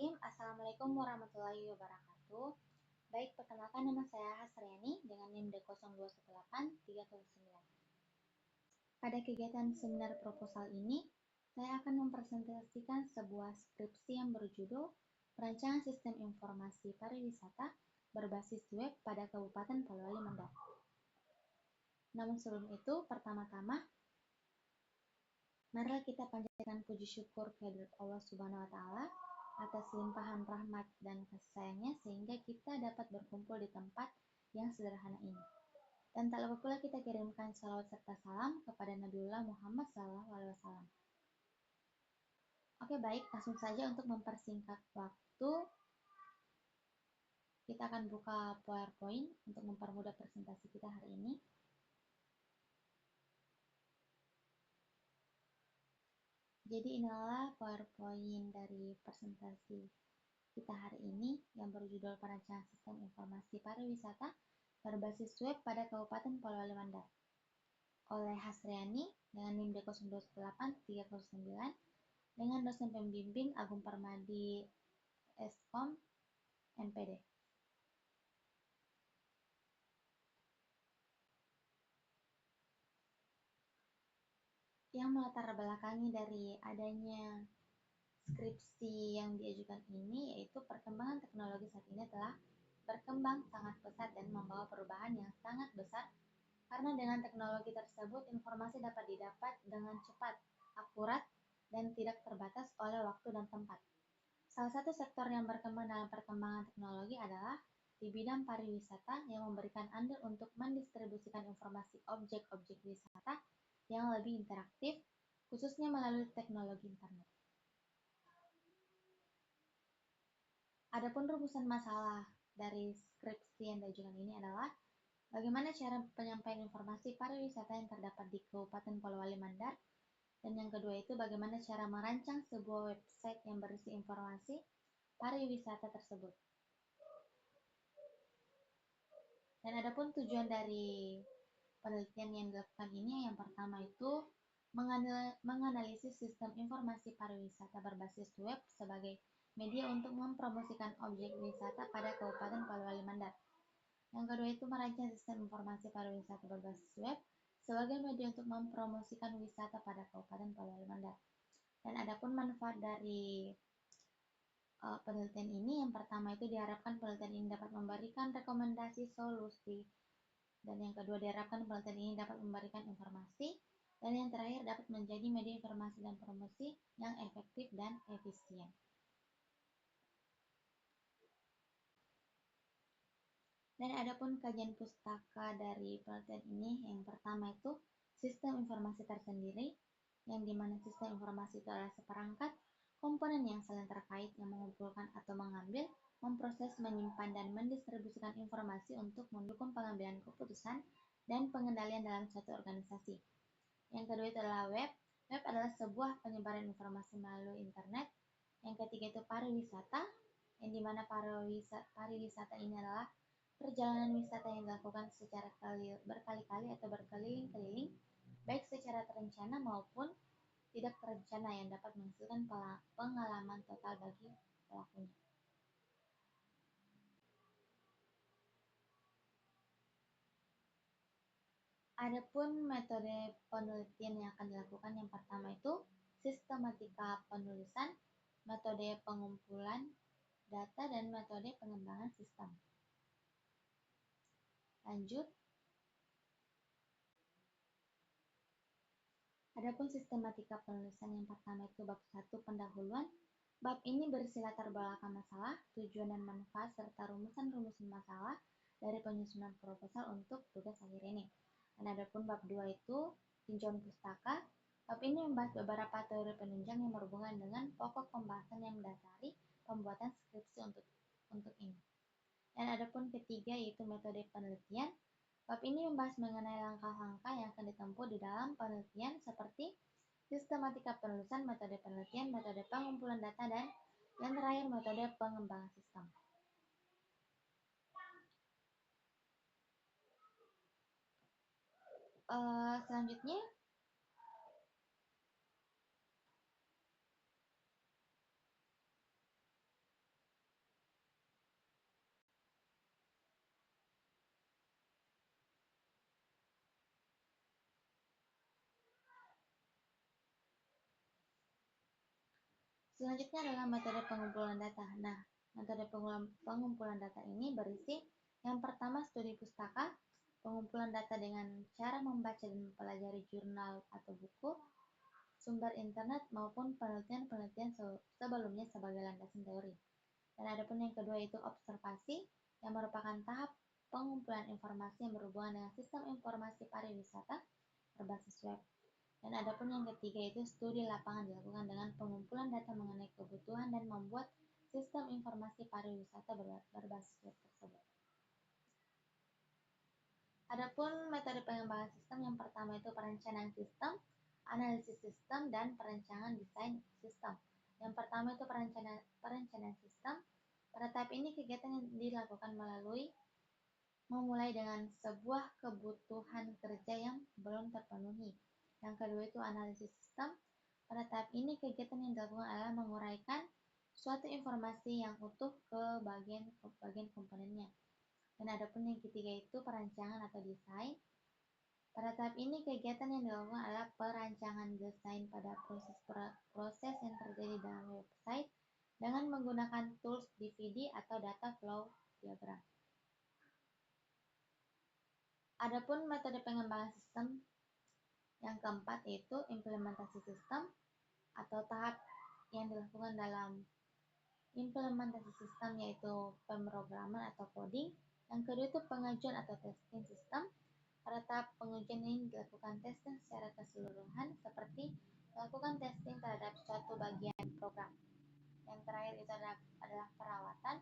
Bismillahirrahmanirrahim. Assalamualaikum warahmatullahi wabarakatuh. Baik, perkenalkan nama saya Hasriani dengan NIM D02183009. Pada kegiatan seminar proposal ini, saya akan mempresentasikan sebuah skripsi yang berjudul Perancangan Sistem Informasi Pariwisata berbasis web pada Kabupaten Polewali Mandar. Namun sebelum itu, pertama-tama, marilah kita panjatkan puji syukur kehadirat Allah Subhanahu wa Ta'ala atas limpahan rahmat dan kasih sayangnya sehingga kita dapat berkumpul di tempat yang sederhana ini. Dan tak lupa pula kita kirimkan salawat serta salam kepada Nabiullah Muhammad SAW. Oke, baik, langsung saja untuk mempersingkat waktu, kita akan buka PowerPoint untuk mempermudah presentasi kita hari ini. Jadi inilah PowerPoint dari presentasi kita hari ini yang berjudul Perancangan Sistem Informasi Pariwisata berbasis web pada Kabupaten Polewali Mandar oleh Hasriani dengan NIM D02183009 dengan dosen pembimbing Agung Permadi Eskom NPD. Yang melatar belakangi dari adanya skripsi yang diajukan ini yaitu perkembangan teknologi saat ini telah berkembang sangat pesat dan membawa perubahan yang sangat besar karena dengan teknologi tersebut informasi dapat didapat dengan cepat, akurat, dan tidak terbatas oleh waktu dan tempat. Salah satu sektor yang berkembang dalam perkembangan teknologi adalah di bidang pariwisata yang memberikan andil untuk mendistribusikan informasi objek-objek wisata yang lebih interaktif, khususnya melalui teknologi internet. Adapun rumusan masalah dari skripsi yang diajukan ini adalah bagaimana cara penyampaian informasi pariwisata yang terdapat di Kabupaten Polewali Mandar, dan yang kedua itu bagaimana cara merancang sebuah website yang berisi informasi pariwisata tersebut. Dan adapun tujuan dari penelitian yang dilakukan ini yang pertama itu menganalisis sistem informasi pariwisata berbasis web sebagai media untuk mempromosikan objek wisata pada Kabupaten Polewali Mandar. Yang kedua itu merancang sistem informasi pariwisata berbasis web sebagai media untuk mempromosikan wisata pada Kabupaten Polewali Mandar. Dan adapun manfaat dari penelitian ini yang pertama itu diharapkan penelitian ini dapat memberikan rekomendasi solusi, dan yang kedua diharapkan penelitian ini dapat memberikan informasi, dan yang terakhir dapat menjadi media informasi dan promosi yang efektif dan efisien. Dan adapun kajian pustaka dari penelitian ini yang pertama itu sistem informasi tersendiri, yang dimana sistem informasi itu adalah seperangkat komponen yang saling terkait yang mengumpulkan atau mengambil, memproses, menyimpan, dan mendistribusikan informasi untuk mendukung pengambilan keputusan dan pengendalian dalam suatu organisasi. Yang kedua itu adalah web. Web adalah sebuah penyebaran informasi melalui internet. Yang ketiga itu pariwisata, yang dimana pariwisata ini adalah perjalanan wisata yang dilakukan secara berkali-kali atau berkeliling-keliling, baik secara terencana maupun tidak terencana yang dapat menghasilkan pengalaman total bagi pelakunya. Adapun metode penelitian yang akan dilakukan yang pertama itu sistematika penulisan, metode pengumpulan data, dan metode pengembangan sistem. Lanjut. Adapun sistematika penulisan yang pertama itu bab 1 pendahuluan. Bab ini berisi latar belakang masalah, tujuan dan manfaat, serta rumusan-rumusan masalah dari penyusunan proposal untuk tugas akhir ini. Dan adapun bab 2 itu tinjauan pustaka. Bab ini membahas beberapa teori penunjang yang berhubungan dengan pokok pembahasan yang mendasari pembuatan skripsi untuk ini. Dan adapun ketiga yaitu metode penelitian. Bab ini membahas mengenai langkah-langkah yang akan ditempuh di dalam penelitian seperti sistematika penulisan, metode penelitian, metode pengumpulan data, dan yang terakhir metode pengembangan sistem. Selanjutnya, Selanjutnya adalah metode pengumpulan data. Nah, metode pengumpulan data ini berisi yang pertama studi pustaka, pengumpulan data dengan cara membaca dan mempelajari jurnal atau buku, sumber internet maupun penelitian-penelitian sebelumnya sebagai landasan teori. Dan adapun yang kedua itu observasi, yang merupakan tahap pengumpulan informasi yang berhubungan dengan sistem informasi pariwisata berbasis web. Dan adapun yang ketiga itu studi lapangan dilakukan dengan pengumpulan data mengenai kebutuhan dan membuat sistem informasi pariwisata berbasis web tersebut. Adapun metode pengembangan sistem yang pertama itu perencanaan sistem, analisis sistem, dan perencanaan desain sistem. Yang pertama itu perencanaan sistem. Pada tahap ini kegiatan yang dilakukan memulai dengan sebuah kebutuhan kerja yang belum terpenuhi. Yang kedua itu analisis sistem. Pada tahap ini kegiatan yang dilakukan adalah menguraikan suatu informasi yang utuh ke bagian komponennya. Dan adapun yang ketiga itu perancangan atau desain. Pada tahap ini kegiatan yang dilakukan adalah perancangan desain pada proses yang terjadi dalam website dengan menggunakan tools DVD atau data flow diagram. Adapun metode pengembangan sistem yang keempat yaitu implementasi sistem atau tahap yang dilakukan dalam implementasi sistem yaitu pemrograman atau coding. Yang kedua itu pengajuan atau testing sistem. Pada tahap pengujian ini dilakukan testing secara keseluruhan seperti melakukan testing terhadap suatu bagian program. Yang terakhir itu adalah perawatan.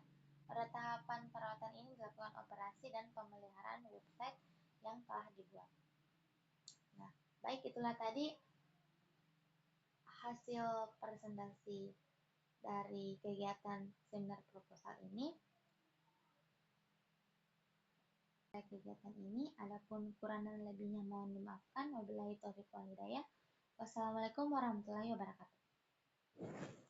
Pada tahapan perawatan ini dilakukan operasi dan pemeliharaan website yang telah dibuat. Nah, baik itulah tadi hasil presentasi dari kegiatan seminar proposal ini. Kegiatan ini, adapun kurang dan lebihnya mohon dimaafkan. Wabillahi taufiq wal hidayah. Wassalamualaikum warahmatullahi wabarakatuh.